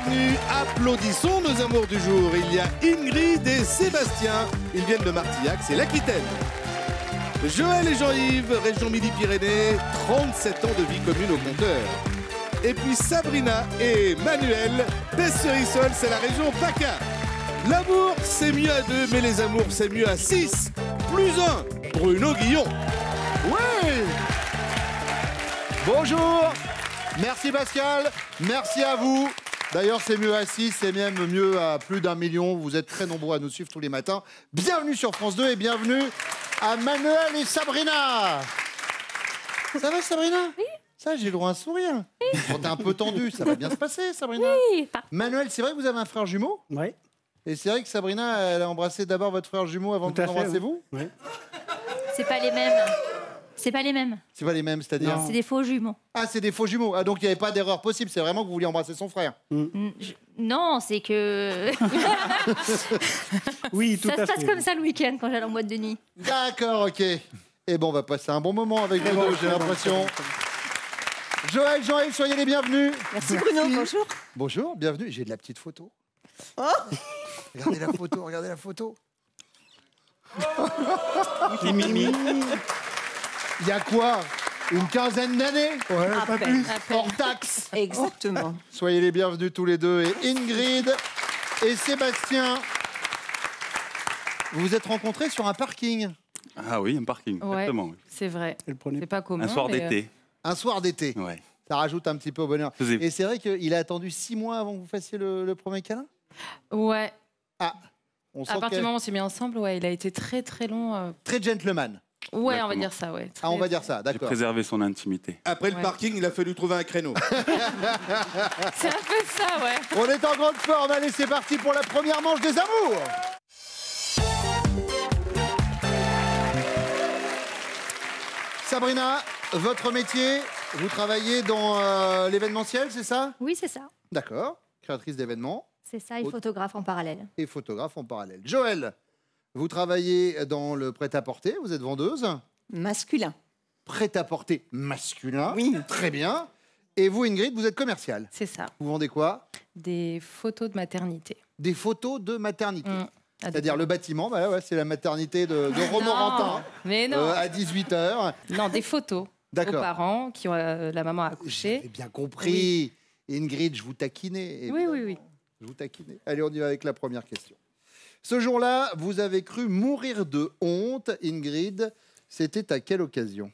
bienvenue. Applaudissons nos amours du jour. Il y a Ingrid et Sébastien. Ils viennent de Martillac, c'est l'Aquitaine. Joël et Jean-Yves, région Midi-Pyrénées, 37 ans de vie commune au compteur. Et puis Sabrina et Manuel, Besse-sur-Issole, c'est la région PACA. L'amour, c'est mieux à 2, mais les amours, c'est mieux à 6. Plus 1, Bruno Guillon. Oui. Bonjour. Merci Pascal. Merci à vous. D'ailleurs, c'est mieux à 6, c'est même mieux à plus d'1 million. Vous êtes très nombreux à nous suivre tous les matins. Bienvenue sur France 2 et bienvenue à Manuel et Sabrina. Ça va, Sabrina? Oui. Ça, j'ai le droit à un sourire. Oui. Bon, t'es un peu tendu, ça va bien se passer, Sabrina. Oui. Manuel, c'est vrai que vous avez un frère jumeau? Oui. Et c'est vrai que Sabrina, elle a embrassé d'abord votre frère jumeau avant de vous embrasser vous? Oui. C'est pas les mêmes. C'est pas les mêmes. C'est pas les mêmes, c'est-à-dire? C'est des faux jumeaux. Ah, c'est des faux jumeaux. Ah, donc il n'y avait pas d'erreur possible, c'est vraiment que vous vouliez embrasser son frère. Non, c'est que... Oui, tout à fait. Ça se passe comme ça le week-end quand j'allais en boîte de nuit. D'accord, ok. Et bon, on va passer un bon moment avec vous deux, j'ai l'impression. Joël, Jean-Yves, soyez les bienvenus. Merci Bruno, bonjour. Bonjour, bienvenue. J'ai de la petite photo. Oh. Regardez la photo, regardez la photo. Mimi. Il y a quoi? Une quinzaine d'années? Ouais, pas plus. Hors taxe. Exactement. Soyez les bienvenus tous les deux. Et Ingrid et Sébastien, vous vous êtes rencontrés sur un parking. Ah oui, un parking, Ouais, exactement. Oui. c'est vrai. Elle prenait- C'est pas commun. Un soir mais, d'été. Un soir d'été. Ouais. Ça rajoute un petit peu au bonheur. Faisais- Et c'est vrai qu'il a attendu 6 mois avant que vous fassiez le premier câlin? Ouais. Ah, on sent À partir qu'il du est moment où on s'est mis ensemble, ouais, il a été très très long. très gentleman. Ouais, on va Exactement. dire ça, ouais. Ah, on va dire ça, J'ai d'accord. préservé son intimité. Après le Ouais. parking, il a fallu trouver un créneau. C'est un peu ça, ouais. On est en grande forme, allez, c'est parti pour la première manche des amours. Sabrina, votre métier, vous travaillez dans l'événementiel, c'est ça? Oui, c'est ça. D'accord, créatrice d'événements C'est ça, et photographe en parallèle. et photographe en parallèle. Joël, vous travaillez dans le prêt-à-porter, vous êtes vendeuse. Masculin. Prêt-à-porter masculin, Oui. très bien. Et vous, Ingrid, vous êtes commerciale. C'est ça. Vous vendez quoi? Des photos de maternité. Des photos de maternité. C'est-à-dire le le bâtiment, bah ouais, c'est la maternité de Romorantin Mais non. à 18h. Non, des photos aux D'accord. parents qui ont la maman a accouché. J'ai bien compris. Ingrid, je vous taquinais. Oui, évidemment. oui, oui. Je vous taquinais. Allez, on y va avec la première question. Ce jour-là, vous avez cru mourir de honte, Ingrid. C'était à quelle occasion?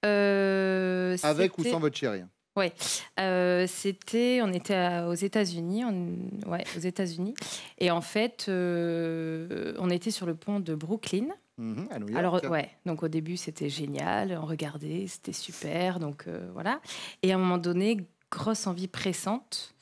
Avec ou c'était- sans votre chéri? Ouais, on était aux États-Unis, aux États-Unis, et en fait, on était sur le pont de Brooklyn. À New York. Alors ouais, donc au début c'était génial, on regardait, c'était super, donc voilà. Et à un moment donné, grosse envie pressante.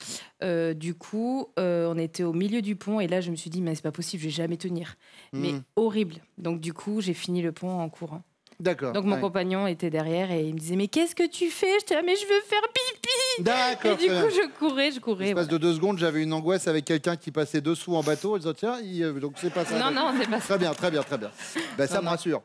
Du coup, on était au milieu du pont et là je me suis dit mais c'est pas possible, je vais jamais tenir. Mais horrible. Donc du coup, j'ai fini le pont en courant. D'accord. Donc mon ouais. compagnon était derrière et il me disait mais qu'est-ce que tu fais? Je disais ah, mais je veux faire pipi. D'accord. Et du très coup, bien. je courais. L'espace de 2 secondes, j'avais une angoisse avec quelqu'un qui passait dessous en bateau. Je disais, tiens, donc c'est pas ça. Non, non, c'est pas ça. Très bien, très bien, très bien. Ben, ça Non, me non. rassure.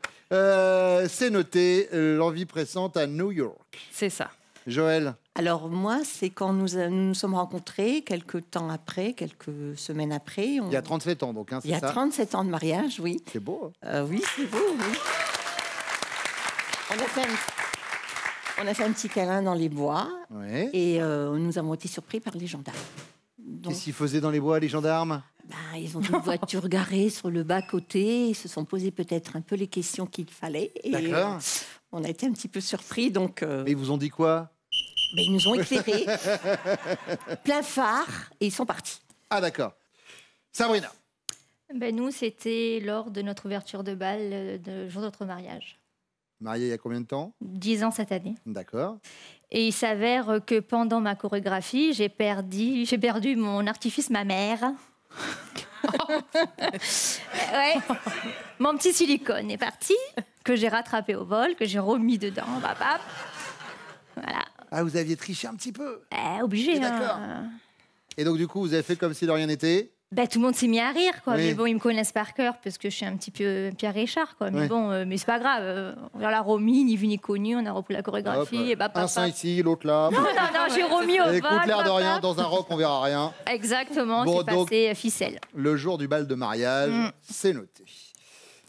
C'est noté, l'envie pressante à New York. C'est ça. Joël, Alors moi, c'est quand nous sommes rencontrés, quelques temps après, quelques semaines après. il y a 37 ans, donc, hein, Il y c'est a ça? 37 ans de mariage, oui. C'est beau. Oui, c'est beau, oui. On a fait un petit câlin dans les bois Ouais. et nous avons été surpris par les gendarmes. Donc, Qu'est-ce qu'ils faisaient dans les bois, les gendarmes? ils ont une voiture garée sur le bas-côté, ils se sont posés peut-être un peu les questions qu'il fallait. Et D'accord. on a été un petit peu surpris, donc Mais ils vous ont dit quoi? ils nous ont éclairés, plein phare, et ils sont partis. Ah, d'accord. Sabrina, Ben, nous, c'était lors de notre ouverture de bal, de jour de notre mariage. mariée il y a combien de temps? 10 ans cette année. D'accord. Et il s'avère que pendant ma chorégraphie, j'ai perdu mon artifice mammaire. Ouais. Mon petit silicone est parti, que j'ai rattrapé au vol, que j'ai remis dedans. Bap, bap. Voilà. Ah, vous aviez triché un petit peu. Obligé. D'accord. Hein. Et donc, du coup, vous avez fait comme si de rien n'était? Ben, tout le monde s'est mis à rire, quoi. Oui. Mais bon, ils me connaissent par cœur parce que je suis un petit peu Pierre Richard, quoi. Mais Oui. bon, mais c'est pas grave. On l'a remis, ni vu ni connu. On a repris la chorégraphie. Hop, Et bah, un sein ici, l'autre là. Non, j'ai remis au Écoute, vol. l'air de rien, papa. dans un rock, on verra rien. Exactement, Bon, c'est donc- passé ficelle. Le jour du bal de mariage, c'est noté.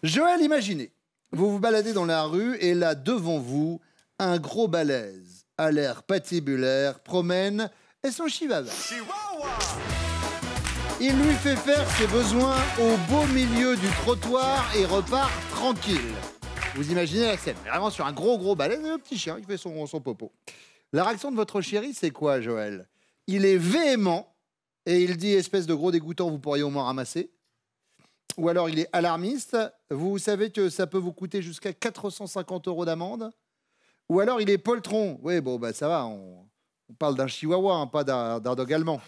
Joël, imaginez, vous vous baladez dans la rue et là, devant vous, un gros balèze, à l'air patibulaire, promène et son chihuahua. Il lui fait faire ses besoins au beau milieu du trottoir et repart tranquille. Vous imaginez la scène, vraiment sur un gros balèze, et le petit chien, il fait son popo. La réaction de votre chéri, c'est quoi, Joël? Il est véhément et il dit, espèce de gros dégoûtant, vous pourriez au moins ramasser. Ou alors il est alarmiste, vous savez que ça peut vous coûter jusqu'à 450 € d'amende. Ou alors il est poltron, oui, bon, bah ça va, on parle d'un chihuahua, hein, pas d'un dog allemand.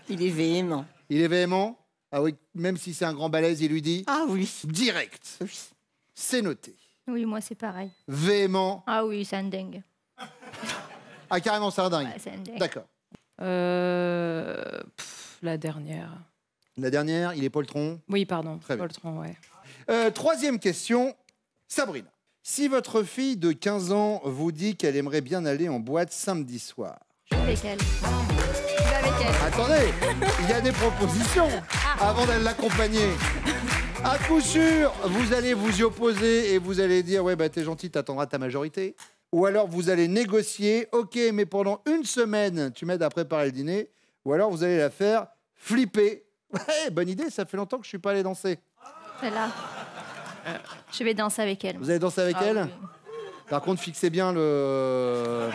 Il est véhément. Il est véhément. Ah oui, même si c'est un grand balèze, il lui dit Ah oui. direct. Oui. C'est noté. Oui, moi, c'est pareil. Véhément. Ah oui, c'est un dingue. Ah, carrément, c'est un dingue. Ouais, c'est un dingue. D'accord. La dernière. La dernière, il est poltron. Oui, pardon. Très bien. Poltron, ouais. Troisième question, Sabrina. Si votre fille de 15 ans vous dit qu'elle aimerait bien aller en boîte samedi soir, Je vais avec elle. Je vais avec elle. attendez, il y a des propositions avant d'aller l'accompagner. À coup sûr, vous allez vous y opposer et vous allez dire ouais bah t'es gentil, t'attendras ta majorité. Ou alors vous allez négocier, ok mais pendant une semaine tu m'aides à préparer le dîner. Ou alors vous allez la faire flipper. Ouais, bonne idée, ça fait longtemps que je suis pas allé danser. Celle-là. Je vais danser avec elle. Vous allez danser avec Ah elle? oui. Par contre, fixez bien le...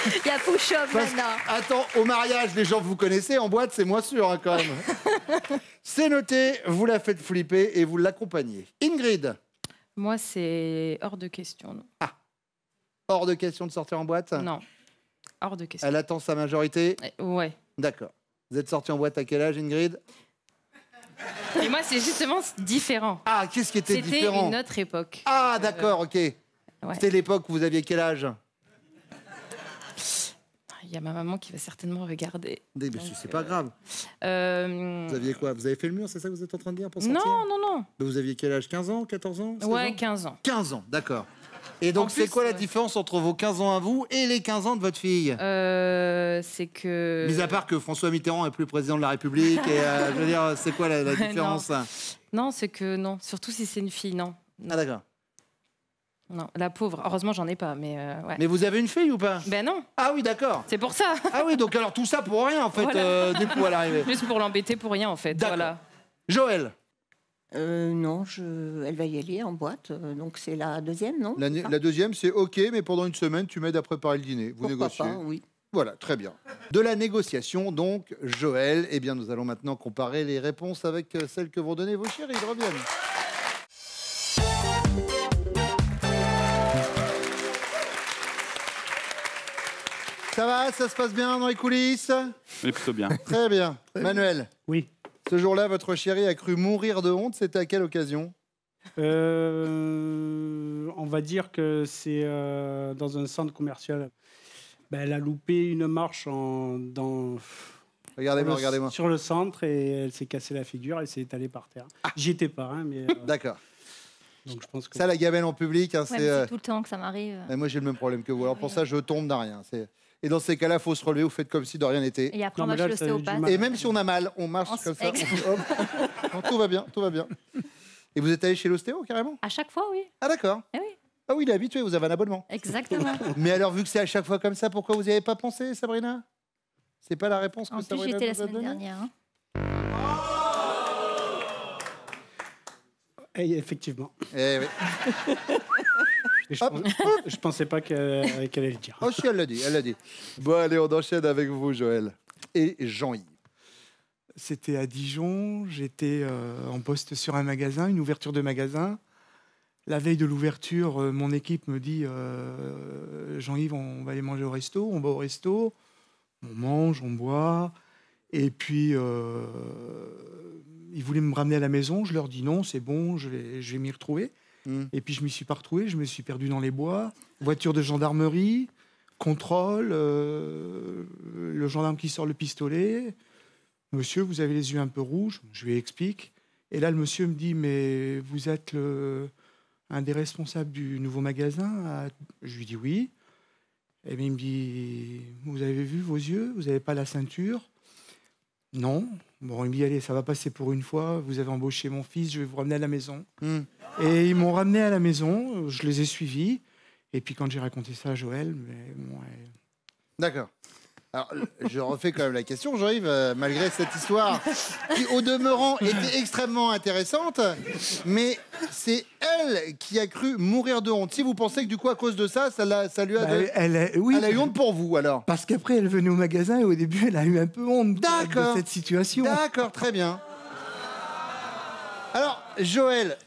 Il y a push-up Parce que, maintenant. attends, au mariage, les gens que vous connaissez, en boîte, c'est moins sûr hein, quand même. C'est noté, vous la faites flipper et vous l'accompagnez. Ingrid, Moi, c'est hors de question. Non. hors de question de sortir en boîte. Non. Hors de question. Elle attend sa majorité. Ouais. D'accord. Vous êtes sorti en boîte à quel âge, Ingrid? Et moi, c'est justement différent. Ah, qu'est-ce qui était C'était différent? une autre époque. Ah, d'accord, ok. Ouais. C'était l'époque où vous aviez quel âge? Il y a ma maman qui va certainement regarder. Mais Donc, c'est pas grave. Vous aviez quoi? Vous avez fait le mur, c'est ça que vous êtes en train de dire pour sortir? Non. Mais vous aviez quel âge? 15 ans? 14 ans? 16 Ouais, ans 15 ans. 15 ans, d'accord. Et donc, En c'est plus, quoi la différence entre vos 15 ans à vous et les 15 ans de votre fille? C'est que... Mis à part que François Mitterrand est plus président de la République, et je veux dire, c'est quoi la différence? Non, c'est que non. Surtout si c'est une fille, non. Ah, d'accord. Non, la pauvre. Heureusement, j'en ai pas, mais ouais. Mais vous avez une fille ou pas? Ben non, Ah oui, d'accord. c'est pour ça. Ah oui, donc alors tout ça pour rien, en fait, Voilà. du coup, à l'arrivée. Juste pour l'embêter pour rien, en fait. D'accord. Voilà. Joël, Non, elle va y aller en boîte. Donc c'est la deuxième, non? la deuxième, c'est OK, mais pendant une semaine, tu m'aides à préparer le dîner. Vous Pourquoi négociez. pas, oui. Voilà, très bien. De la négociation, donc, Joël, eh bien, nous allons maintenant comparer les réponses avec celles que vont donner vos chéris. Ils reviennent. Ça va? Ça se passe bien dans les coulisses? Mais plutôt bien. Très bien. Manuel, Oui. ce jour-là, votre chéri a cru mourir de honte. C'était à quelle occasion? On va dire que c'est dans un centre commercial. Ben, elle a loupé une marche Regardez-moi, regardez-moi. sur le centre et elle s'est cassé la figure. Elle s'est étalée par terre. J'y étais pas, hein, mais D'accord. donc je pense que Ça, la gamelle en public, hein, Ouais, mais c'est... c'est tout le temps que ça m'arrive. Et moi, j'ai le même problème que vous. Alors, pour Oui. ça, je tombe d'un rien. Et dans ces cas-là, il faut se relever. Vous faites comme si de rien n'était. Et après, Non, on va mais chez là, ça a eu du l'ostéopathe. mal. Et même si on a mal, on marche On comme se- ça. Hop. Non, tout va bien, tout va bien. Et vous êtes allé chez l'ostéo, carrément? À chaque fois, oui. Ah, d'accord. Eh oui. Ah oui, il est habitué, vous avez un abonnement. Exactement. Mais alors, vu que c'est à chaque fois comme ça, pourquoi vous n'y avez pas pensé, Sabrina? C'est pas la réponse que En plus, Sabrina j'étais la vous a semaine donnée? dernière. Hein. Et effectivement. Eh oui. Et Hop, je pensais pas qu'elle allait le dire. Oh si, elle l'a dit, elle l'a dit. Bon, allez, on enchaîne avec vous, Joël. Et Jean-Yves. C'était à Dijon, j'étais en poste sur un magasin, une ouverture de magasin. La veille de l'ouverture, mon équipe me dit Jean-Yves, on va aller manger au resto. On va au resto, on mange, on boit. Et puis, ils voulaient me ramener à la maison. Je leur dis non, c'est bon, je vais m'y retrouver. Et puis, je ne m'y suis pas retrouvé, je me suis perdu dans les bois. Voiture de gendarmerie, contrôle, le gendarme qui sort le pistolet. Monsieur, vous avez les yeux un peu rouges. Je lui explique. Et là, le monsieur me dit, mais vous êtes un des responsables du nouveau magasin? Je lui dis oui. Et bien, il me dit, vous avez vu vos yeux? Vous n'avez pas la ceinture? Non. Bon, il me dit, allez, ça va passer pour une fois. Vous avez embauché mon fils, je vais vous ramener à la maison. Et ils m'ont ramené à la maison. Je les ai suivis. Et puis, quand j'ai raconté ça à Joël, D'accord. Alors, je refais quand même la question, Jean-Yves, malgré cette histoire qui, au demeurant, était extrêmement intéressante, mais c'est elle qui a cru mourir de honte. Si vous pensez que, du coup, à cause de ça, ça lui a... elle a eu honte pour vous, alors? Parce qu'après, elle venait au magasin et au début, elle a eu un peu honte de cette situation. D'accord, très bien. Alors, Joël,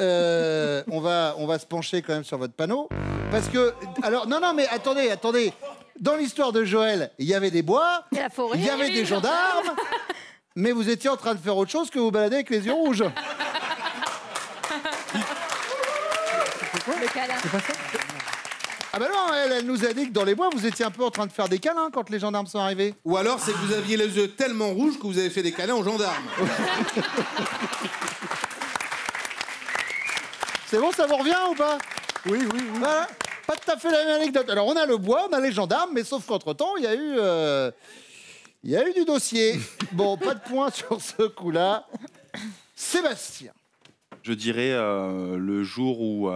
on va se pencher quand même sur votre panneau, parce que... Alors, non, mais attendez. Dans l'histoire de Joël, il y avait des bois, il y avait des gendarmes, mais vous étiez en train de faire autre chose que vous balader avec les yeux rouges. Le câlin. C'est pas ça? Ah ben non, elle nous a dit que dans les bois, vous étiez un peu en train de faire des câlins quand les gendarmes sont arrivés. Ou alors, c'est que vous aviez les yeux tellement rouges que vous avez fait des câlins aux gendarmes. C'est bon, ça vous revient ou pas? Oui. Voilà. Pas tout à fait la même anecdote. Alors, on a le bois, on a les gendarmes, mais sauf qu'entre-temps, il y a eu du dossier. Bon, pas de point sur ce coup-là. Sébastien. Je dirais le jour où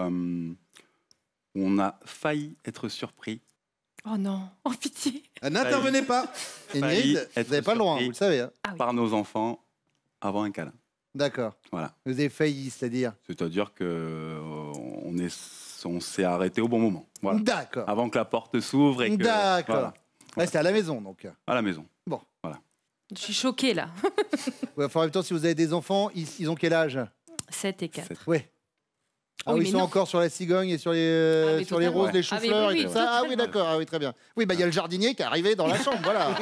on a failli être surpris. Oh non, oh pitié. N'intervenez pas. Ingrid, vous n'avez pas le droit, hein, vous le savez. Hein. Par nos enfants avant un câlin. D'accord. Voilà. Vous avez failli, c'est-à-dire? C'est-à-dire que on s'est arrêté au bon moment. Voilà. D'accord. Avant que la porte s'ouvre et que... D'accord. Voilà. Ouais, c'était à la maison, donc. À la maison. Bon. Voilà. Je suis choquée là. Ouais, en même temps, si vous avez des enfants, ils ont quel âge? 7 et 4. Ouais. Ah oui, oui, mais ils sont non. encore sur la cigogne et sur les, mais sur les totalement. roses, les Ah, mais choux-fleurs oui, et tout ça. Ah oui, totalement. d'accord. Ah oui, très bien. Oui, bah il y a le jardinier qui est arrivé dans la chambre, voilà.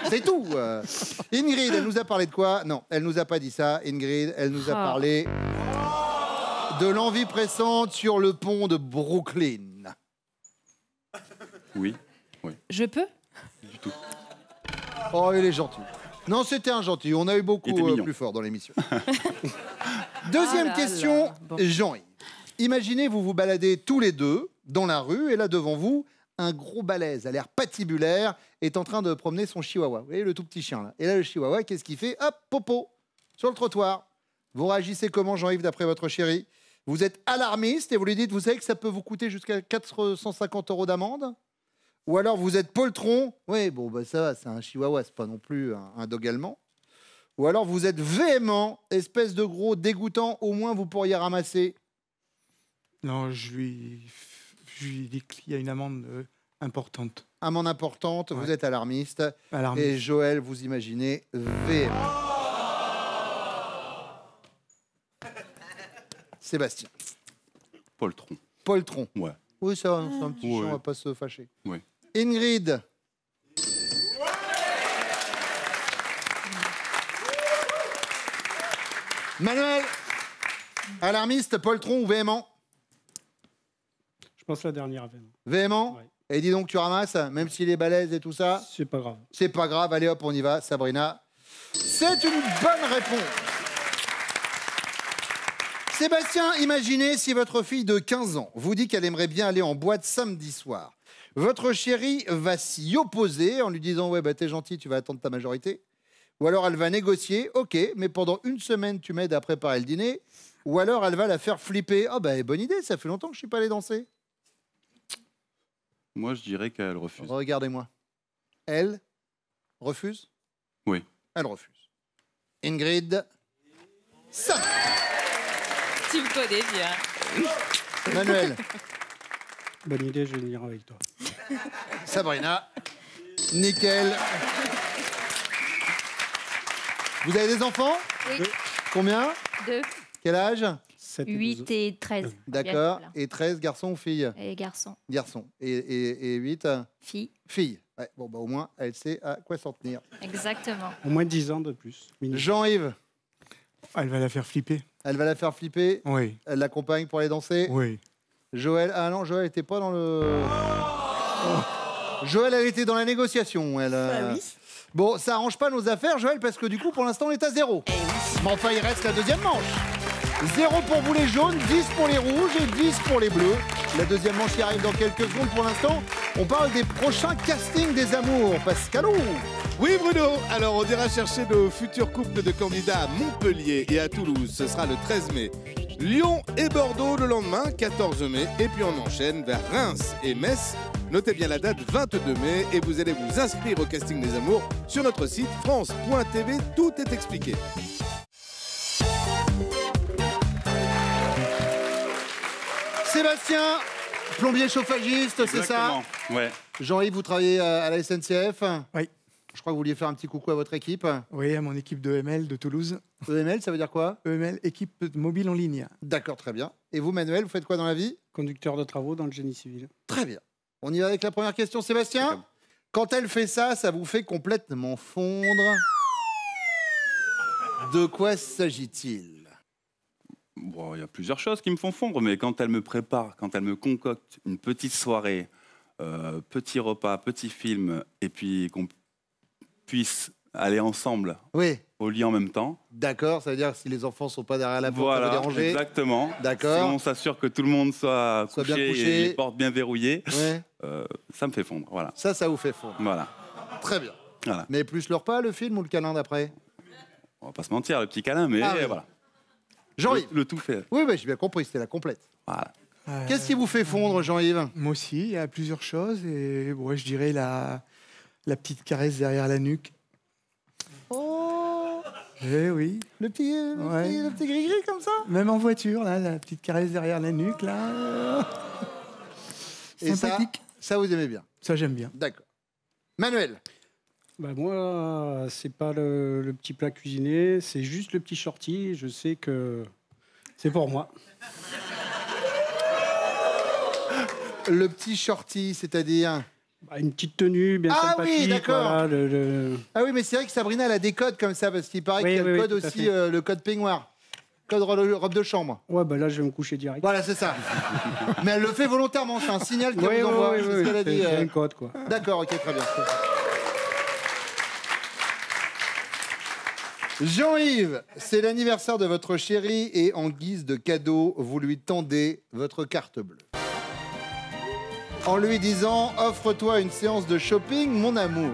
C'est tout. Ingrid, elle nous a parlé de quoi? Non, elle nous a pas dit ça. Ingrid, elle nous a parlé de l'envie pressante sur le pont de Brooklyn. Oui. Je peux? Du tout. Oh, il est gentil. Non, c'était un gentil. On a eu beaucoup plus fort dans l'émission. Deuxième question, Bon. Jean-Yves. Imaginez, vous vous baladez tous les deux dans la rue et là, devant vous, un gros balèze à l'air patibulaire est en train de promener son chihuahua. Vous voyez, le tout petit chien, là. Et là, le chihuahua, qu'est-ce qu'il fait? Hop, popo, sur le trottoir. Vous réagissez comment, Jean-Yves, d'après votre chérie? Vous êtes alarmiste et vous lui dites, vous savez que ça peut vous coûter jusqu'à 450 € d'amende? Ou alors vous êtes poltron? Oui, bon, bah ça va, c'est un chihuahua, c'est pas non plus un dog allemand. Ou alors vous êtes véhément, espèce de gros dégoûtant, au moins vous pourriez ramasser. Non, je lui dis qu'il y a une amende importante. Amende importante, vous êtes alarmiste. Alarmiste. Et Joël, vous imaginez, véhément. Sébastien. Poltron. Poltron. Ouais. Oui, ça va, c'est un petit chien, on va pas se fâcher. Oui. Ingrid. Manuel. Alarmiste, poltron ou véhément? Je pense la dernière veine. Véhément? Ouais. Et dis donc, tu ramasses, même s'il est balèze et tout ça? C'est pas grave. C'est pas grave, allez hop, on y va, Sabrina. C'est une bonne réponse. Sébastien, imaginez si votre fille de 15 ans vous dit qu'elle aimerait bien aller en boîte samedi soir. Votre chérie va s'y opposer en lui disant « Ouais, bah t'es gentil, tu vas attendre ta majorité. » Ou alors elle va négocier « Ok, mais pendant une semaine, tu m'aides à préparer le dîner. » Ou alors elle va la faire flipper. « Ah bah bonne idée, ça fait longtemps que je suis pas allé danser. » Moi, je dirais qu'elle refuse. Regardez-moi. Elle refuse? Oui. Elle refuse. Ingrid, ça. Tu me connais bien. Manuel, Bonne idée, je vais venir avec toi. Sabrina, nickel. Vous avez des enfants? Oui. Combien? 2, Quel âge? 7 8 et 13. D'accord. Voilà. Et 13, garçons ou filles? Et garçon. Garçons. Et 8, Fille. filles. Ouais, bon, bah, au moins, elle sait à quoi s'en tenir. Exactement. Au moins 10 ans de plus. minimum. Jean-Yves, Elle va la faire flipper. elle va la faire flipper. Oui. Elle l'accompagne pour aller danser. Oui. Joël, ah non, Joël n'était pas dans le... Joël, elle était dans la négociation. Elle, oui. Bon, ça arrange pas nos affaires, Joël, parce que du coup, pour l'instant, on est à 0. Mais enfin, il reste la deuxième manche. 0 pour vous les jaunes, 10 pour les rouges et 10 pour les bleus. La deuxième manche qui arrive dans quelques secondes. Pour l'instant, on parle des prochains castings des amours. Pascalou. Oui Bruno, alors on ira chercher nos futurs couples de candidats à Montpellier et à Toulouse, ce sera le 13 mai. Lyon et Bordeaux le lendemain, 14 mai, et puis on enchaîne vers Reims et Metz. Notez bien la date, 22 mai, et vous allez vous inscrire au casting des amours sur notre site France.tv, tout est expliqué. Sébastien, plombier chauffagiste, c'est ça? Exactement. Ouais. Jean-Yves, vous travaillez à la SNCF? Oui. Je crois que vous vouliez faire un petit coucou à votre équipe. Oui, à mon équipe de EML de Toulouse. EML, ça veut dire quoi? EML, équipe mobile en ligne. D'accord, très bien. Et vous, Manuel, vous faites quoi dans la vie? Conducteur de travaux dans le génie civil. Très bien. On y va avec la première question, Sébastien. Quand elle fait ça, ça vous fait complètement fondre. De quoi s'agit-il? Bon, il y a plusieurs choses qui me font fondre, mais quand elle me prépare, quand elle me concocte une petite soirée, petit repas, petit film, et puis qu'on puisse aller ensemble Oui. au lit en même temps. D'accord, ça veut dire que si les enfants sont pas derrière la porte, Voilà, ça va déranger. exactement. D'accord. Si on s'assure que tout le monde soit Soit bien couché couché. et les portes bien verrouillées, Ouais. ça me fait fondre. Voilà. Ça vous fait fondre. Voilà. Très bien. Voilà. Mais plus le repas, le film ou le câlin d'après? On va pas se mentir, le petit câlin, mais Ah oui. voilà. Jean-Yves. Le tout fait. Oui, j'ai bien compris, c'était la complète. Voilà. Qu'est-ce qui vous fait fondre, Jean-Yves? Moi aussi, il y a plusieurs choses. Et ouais, je dirais la petite caresse derrière la nuque. Oh, Eh oui. le petit gris-gris comme ça? Même en voiture, là, la petite caresse derrière la nuque, là. Et Sympathique. ça vous aimez bien? Ça, j'aime bien. D'accord. Manuel. Bah moi, c'est pas le petit plat cuisiné, c'est juste le petit shorty. Je sais que c'est pour moi. Le petit shorty, c'est-à-dire? Bah, une petite tenue bien Ah sympathique. oui, d'accord. Voilà, Ah oui, mais c'est vrai que Sabrina, elle a des codes comme ça, parce qu'il paraît Oui, qu'il y a oui, le oui, code tout à aussi, fait. le code peignoir. Code robe de chambre. Ouais, bah là, je vais me coucher direct. Voilà, c'est ça. Mais elle le fait volontairement, c'est un signal qu'elle Oui, vous envoie. oui, c'est oui, ce qu'elle a dit. c'est un code, quoi. D'accord, ok, très bien. Jean-Yves, c'est l'anniversaire de votre chérie et en guise de cadeau, vous lui tendez votre carte bleue. En lui disant « Offre-toi une séance de shopping, mon amour ».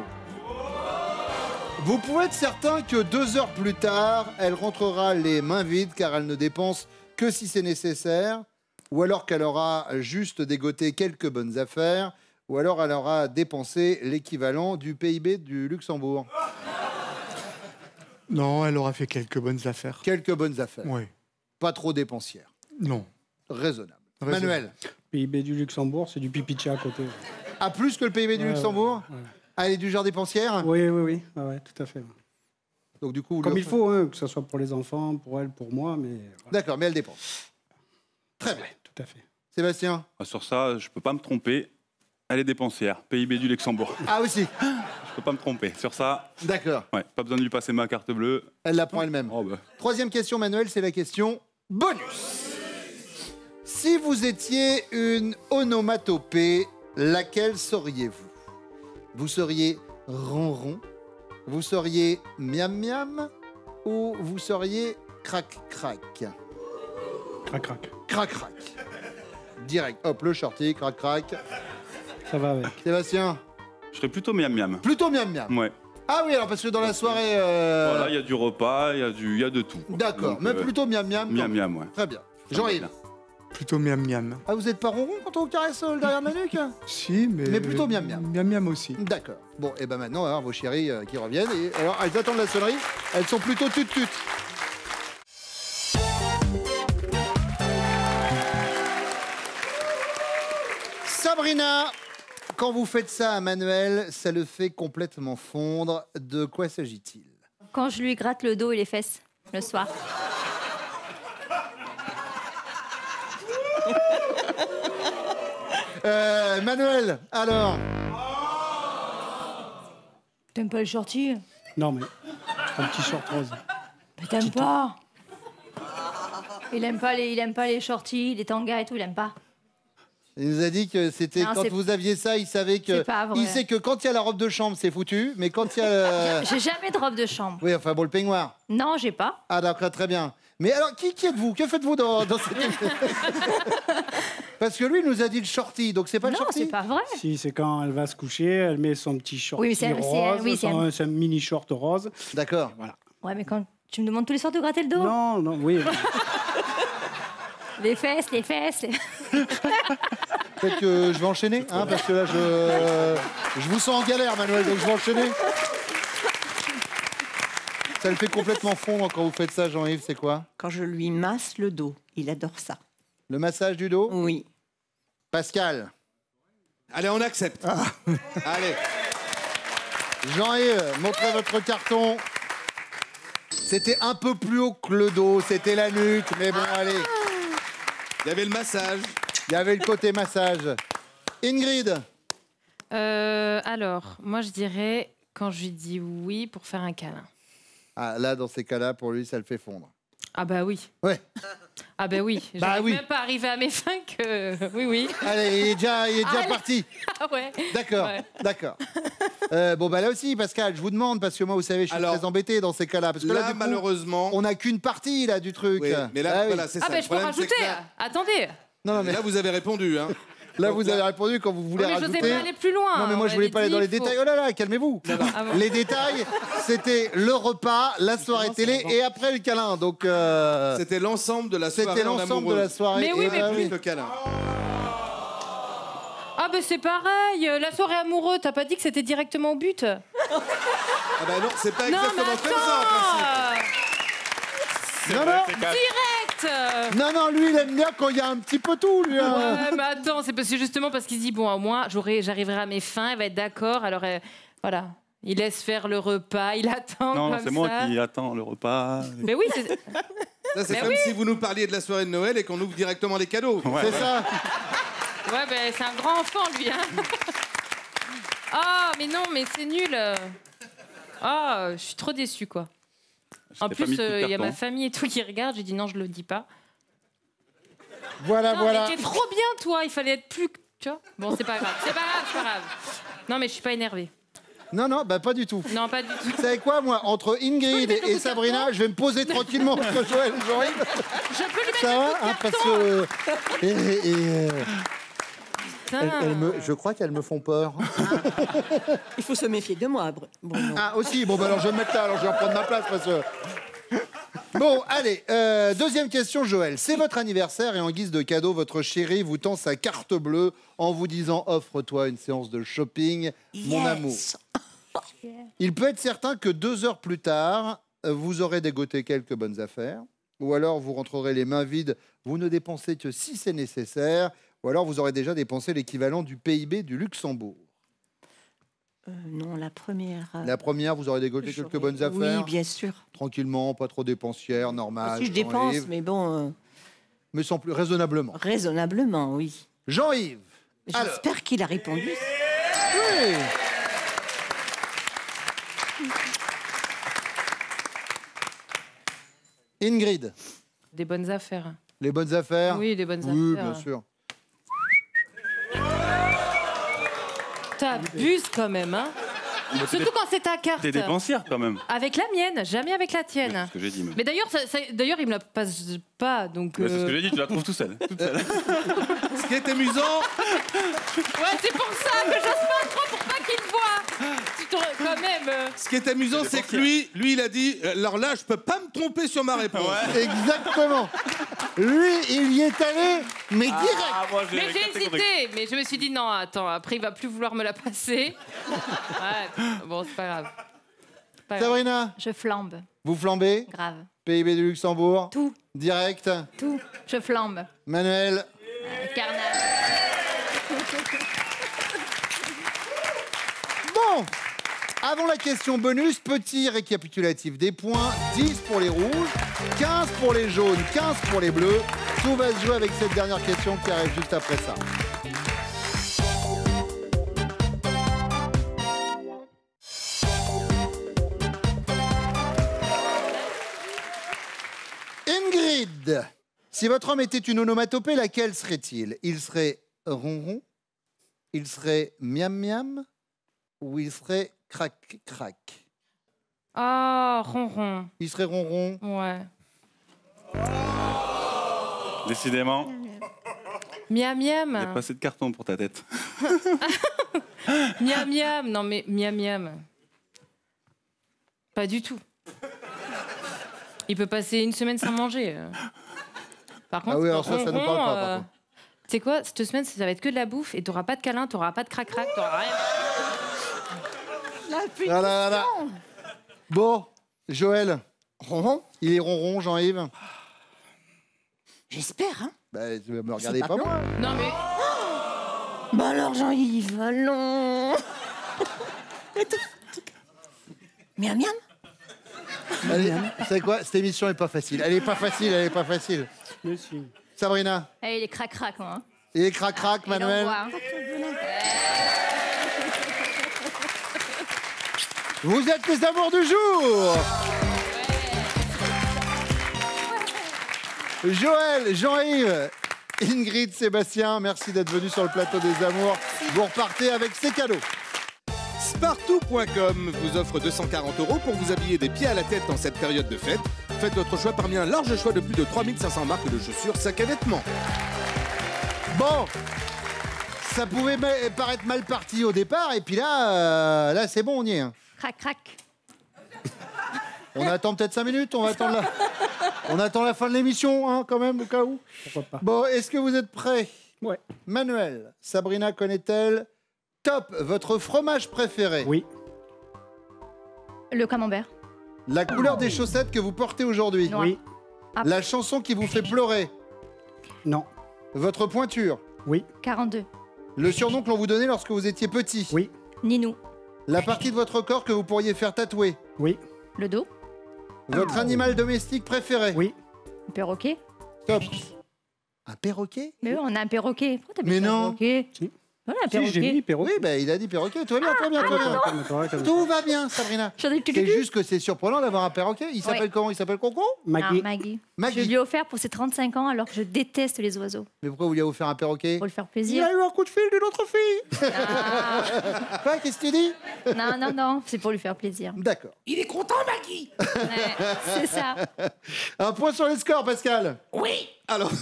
Vous pouvez être certain que 2 heures plus tard, elle rentrera les mains vides car elle ne dépense que si c'est nécessaire, ou alors qu'elle aura juste dégoté quelques bonnes affaires, ou alors elle aura dépensé l'équivalent du PIB du Luxembourg. Non, elle aura fait quelques bonnes affaires. Quelques bonnes affaires. Oui. Pas trop dépensières. Non. Raisonnable. Raisonnable. Manuel, PIB du Luxembourg, c'est du pipi à côté. à plus que le PIB du Ouais, Luxembourg ouais. Ah, elle est du genre dépensière? Oui, oui, oui, ouais, tout à fait. Donc du coup, vous Comme lui il offrez- faut, hein, que ce soit pour les enfants, pour elle, pour moi, mais voilà. D'accord, mais elle dépense. Très bien. Tout à fait. Sébastien? Ah, sur ça, je peux pas me tromper. Elle est dépensière. PIB du Luxembourg. Ah aussi. Je peux pas me tromper. Sur ça, D'accord. ouais, pas besoin de lui passer ma carte bleue. Elle la prend elle-même. Oh, bah. Troisième question, Manuel, c'est la question bonus. Si vous étiez une onomatopée, laquelle seriez-vous? Vous seriez ronron, vous seriez miam miam ou vous seriez crac crac? Crac, crac. Crac crac. Direct. Hop, le shorty, crac crac. Ça va avec. Sébastien? Je serais plutôt miam miam. Plutôt miam miam. Ouais. Ah oui, alors parce que dans la soirée... Voilà, il y a du repas, il y a de tout. quoi. D'accord, Donc, mais plutôt miam miam. quand miam même. miam, ouais. Très bien. Ça Jean-Yves? va bien. Plutôt miam miam. Ah, vous êtes pas ronron quand on vous caresse le derrière de la nuque? Si, mais... Mais plutôt miam miam. Miam miam aussi. D'accord. Bon, et ben maintenant, on va voir vos chéris qui reviennent. Et alors, elles attendent la sonnerie. Elles sont plutôt tut-tut. Sabrina, quand vous faites ça à Manuel, ça le fait complètement fondre. De quoi s'agit-il? Quand je lui gratte le dos et les fesses le soir. Manuel, alors? T'aimes pas le shorty? Non, mais un petit short rose. Mais t'aimes pas? Il aime pas les shorties, les tangas et tout, il aime pas. Il nous a dit que c'était Non, quand c'est- vous aviez ça, il savait que. C'est pas vrai. Il sait que quand il y a la robe de chambre, c'est foutu, mais quand il y a. J'ai jamais de robe de chambre. Oui, enfin bon, le peignoir. Non, j'ai pas. Ah d'accord, très bien. Mais alors, qui êtes-vous? Que faites-vous dans cette Parce que lui, il nous a dit le shorty, donc c'est pas le Non, shorty. c'est pas vrai. Si, c'est quand elle va se coucher, elle met son petit short Oui, mais c'est- rose, oui, c'est- son mini short rose. D'accord. Voilà. Ouais, mais quand tu me demandes tous les soirs de gratter le dos. Non, non, oui. Les fesses, les fesses. Peut-être que je vais enchaîner, hein, parce que là, je vous sens en galère, Manuel, donc je vais enchaîner. Ça le fait complètement fondre quand vous faites ça, Jean-Yves, c'est quoi? Quand je lui masse le dos, il adore ça. Le massage du dos? Oui. Pascal. Allez, on accepte. Allez. Jean-Yves, montrez votre carton. C'était un peu plus haut que le dos, c'était la nuque, mais bon, allez. Il y avait le massage. Il y avait le côté massage. Ingrid. Alors, moi, je dirais quand je lui dis oui pour faire un câlin. Ah, là, dans ces cas-là, pour lui, ça le fait fondre. Ah bah oui. Ouais. Ah bah oui. Bah J'arrive oui. même pas arrivé à mes fins que... Oui, oui. Allez, il est déjà Allez. parti. Ah ouais. D'accord, Ouais. d'accord. Bon, bah là aussi, Pascal, je vous demande, parce que moi, vous savez, je suis Alors, très embêté dans ces cas-là. Parce que là, Là, du coup, malheureusement. on n'a qu'une partie, là, du truc. Oui, mais là, Ah oui. voilà, c'est Ah ça. bah Le je peux problème, c'est rajouter. que là, Attendez. Non, mais là, vous avez répondu. Hein. là, Donc vous avez répondu quand vous voulez Oui, mais je rajouter. n'osais pas aller plus loin. Non, mais moi, On je voulais pas aller dans les avait dit, détails. faut- Oh là là, calmez-vous. Ah bon. Les détails, c'était le repas, la soirée télé et après le câlin. Donc, C'était l'ensemble de la soirée. c'était en l'ensemble de amoureux. la soirée. Mais oui, Et mais bah Plus le câlin. Ah bah c'est pareil. La soirée amoureux, t'as pas dit que c'était directement au but? Ah bah non, c'est pas Non mais exactement comme ça en principe. attends. Non, non, Direct. non, non, lui, il aime bien quand il y a un petit peu tout, lui. hein. Ouais, mais attends, c'est justement parce qu'il se dit bon, au moins, j'arriverai à mes fins, elle va être d'accord. Alors voilà, il laisse faire le repas, il attend Non, comme c'est moi ça. qui attends le repas. Mais oui, c'est Ça, c'est Mais comme oui. si vous nous parliez de la soirée de Noël et qu'on ouvre directement les cadeaux. Ouais, C'est ouais. ça. ouais, ben c'est un grand enfant lui. Hein. Ah, mais non, mais c'est nul. Ah, je suis trop déçue quoi. En t'ai pas plus, mis tout le il y a carton. ma famille et tout qui regarde. J'ai dit non, je le dis pas. Voilà, Non, voilà. mais t'es trop bien, toi. Il fallait être plus. Tu vois. Bon, c'est pas grave. C'est pas grave, c'est pas grave. Non, mais je suis pas énervée. Non, non, bah pas du tout. Non, pas du tout. Vous savez quoi, moi, entre Ingrid mettre le et coup de Sabrina, carton je vais me poser tranquillement entre Joël et Jean-Yves. Je peux lui mettre Ça un va, coup de hein, parce carton. que. Putain. Je crois qu'elles me font peur. Il faut se méfier de moi. Bon, non. Ah, aussi, bon, bah alors je vais me mettre là, alors je vais reprendre ma place parce que. Bon, allez, deuxième question, Joël. C'est votre anniversaire et en guise de cadeau, votre chérie vous tend sa carte bleue en vous disant offre-toi une séance de shopping, mon amour. Il peut être certain que 2 heures plus tard, vous aurez dégoté quelques bonnes affaires, ou alors vous rentrerez les mains vides, vous ne dépensez que si c'est nécessaire, ou alors vous aurez déjà dépensé l'équivalent du PIB du Luxembourg. Non, la première. La première, vous aurez dégoté quelques bonnes affaires. Oui, bien sûr. Tranquillement, pas trop dépensière, normal. Si je dépense, Jean-Yves. mais bon, Mais sans plus raisonnablement. raisonnablement, oui. Jean-Yves. Alors, J'espère qu'il a répondu. oui. Ingrid, Des bonnes affaires. les bonnes affaires. Oui, des bonnes Oui, affaires. bien sûr. T'abuses quand même, hein. Surtout quand c'est ta carte. T'es dépensière quand même. Avec la mienne, jamais avec la tienne. C'est ce que j'ai dit. Mais d'ailleurs, d'ailleurs, il me la passe pas, donc. C'est ce que j'ai dit, tu la trouves tout seul. Toute seule. Ce qui est amusant, Ouais, c'est pour ça que j'ose pas trop pour pas qu'il voit. Quand même. ce qui est amusant, c'est que lui, il a dit alors là, je peux pas me tromper sur ma réponse. Exactement. Lui, il y est allé, mais direct. Ah, moi, Mais j'ai hésité, mais je me suis dit non, attends, après il va plus vouloir me la passer. Ouais, bon, c'est pas grave. Pas grave. Sabrina, Je flambe. vous flambez. Grave. PIB du Luxembourg. Tout. Direct. Tout. Je flambe. Manuel. Carnage. Bon. Avant la question bonus, petit récapitulatif des points. 10 pour les rouges, 15 pour les jaunes, 15 pour les bleus. Tout va se jouer avec cette dernière question qui arrive juste après ça. Ingrid, si votre homme était une onomatopée, laquelle serait-il? Il serait ronron, il serait miam miam ou il serait crac crac? Oh, ronron. Il serait ronron. Ouais. Décidément, Miam il n'y a miam. pas assez de carton pour ta tête. Miam miam. Non mais miam miam. Pas du tout. Il peut passer une semaine sans manger. Par contre, Ah oui, alors ça nous ronron, parle pas, par contre. tu sais quoi, cette semaine, ça va être que de la bouffe et t'auras pas de câlin, t'auras pas de crac-crac, t'auras rien. Voilà. Bon, Joël. Ronron. Il est ronron, Jean-Yves. J'espère, hein. Bah, tu me regardez pas pas moi. Non mais. Bah alors, Jean-Yves, allons. Miam miam. Allez, vous savez quoi? Cette émission est pas facile. Elle est pas facile. Mais si. Sabrina. Allez, les crac-crac, moi. Hein. Et crac-crac, Et Manuel. l'envoi, hein. Vous êtes les amours du jour. Joël, Jean-Yves, Ingrid, Sébastien, merci d'être venus sur le plateau des amours. Vous repartez avec ces cadeaux. Spartou.com vous offre 240 € pour vous habiller des pieds à la tête en cette période de fête. Faites votre choix parmi un large choix de plus de 3500 marques de chaussures, sacs et vêtements. Bon, ça pouvait paraître mal parti au départ, et puis là, c'est bon, on y est. Hein. Crac-crac. On attend peut-être 5 minutes, on attend la fin de l'émission, hein, quand même, au cas où. Pourquoi pas? Bon, est-ce que vous êtes prêts? Ouais. Manuel, Sabrina connaît-elle? Top, votre fromage préféré? Oui. Le camembert. La couleur des chaussettes que vous portez aujourd'hui? Noir. Oui. Ah. La chanson qui vous fait pleurer? Non. Votre pointure? Oui. 42. Le surnom que l'on vous donnait lorsque vous étiez petit? Oui. Ninou. La partie de votre corps que vous pourriez faire tatouer? Oui. Le dos. Votre animal domestique préféré? Oui. Le perroquet. Top. Un perroquet? Mais oui, on a un perroquet. Pourquoi t'as Mais mis ça, non. perroquet? Si. Voilà, un Si, j'ai perroquet. mis perroquet. Oui, bah, il a dit perroquet. Tout va bien, tout va bien, tout va bien. Tout va bien, Sabrina. J'en ai plus C'est juste que c'est surprenant d'avoir un perroquet. Il s'appelle Ouais. comment? Il s'appelle Coco? Maggie. Maggie. Maggie. Je lui ai offert pour ses 35 ans alors que je déteste les oiseaux. Mais pourquoi vous lui avez offert un perroquet? Pour le faire Il plaisir. a eu un coup de fil d'une autre fille. Quoi? Qu'est-ce que tu dis? Non, c'est pour lui faire plaisir. D'accord. Il est content, Maggie. Ouais, c'est ça. Un point sur les scores, Pascal. Oui. Alors,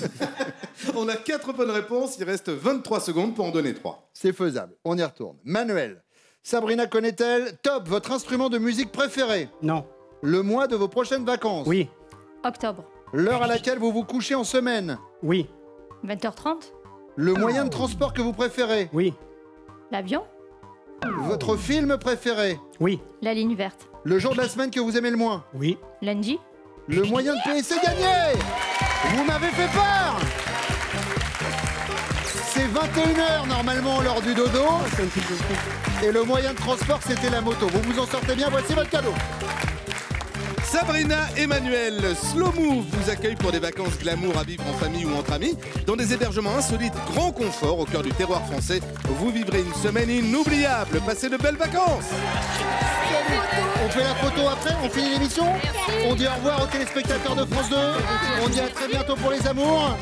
on a 4 bonnes réponses, il reste 23 secondes pour en donner 3. C'est faisable. On y retourne. Manuel. Sabrina connaît-elle? Top, votre instrument de musique préféré? Non. Le mois de vos prochaines vacances? Oui. Octobre. L'heure à laquelle vous vous couchez en semaine? Oui. 20h30. Le moyen de transport que vous préférez? Oui. L'avion. Votre film préféré? Oui. La ligne verte. Le jour de la semaine que vous aimez le moins? Oui. Lundi. Le moyen de payer, c'est gagné! Vous m'avez fait peur! C'est 21h normalement l'heure du dodo. Et le moyen de transport, c'était la moto. Vous vous en sortez bien, voici votre cadeau. Sabrina Emmanuel, Slow Move vous accueille pour des vacances glamour à vivre en famille ou entre amis. Dans des hébergements insolites, grand confort au cœur du terroir français. Vous vivrez une semaine inoubliable. Passez de belles vacances. On fait la photo après, on finit l'émission. On dit au revoir aux téléspectateurs de France 2. On dit à très bientôt pour les amours.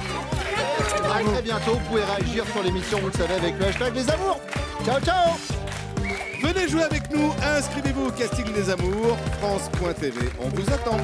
À très bientôt, vous pouvez réagir sur l'émission, vous le savez, avec le hashtag les amours. Ciao, ciao! Venez jouer avec nous, inscrivez-vous au casting des amours, France.tv, on vous attend.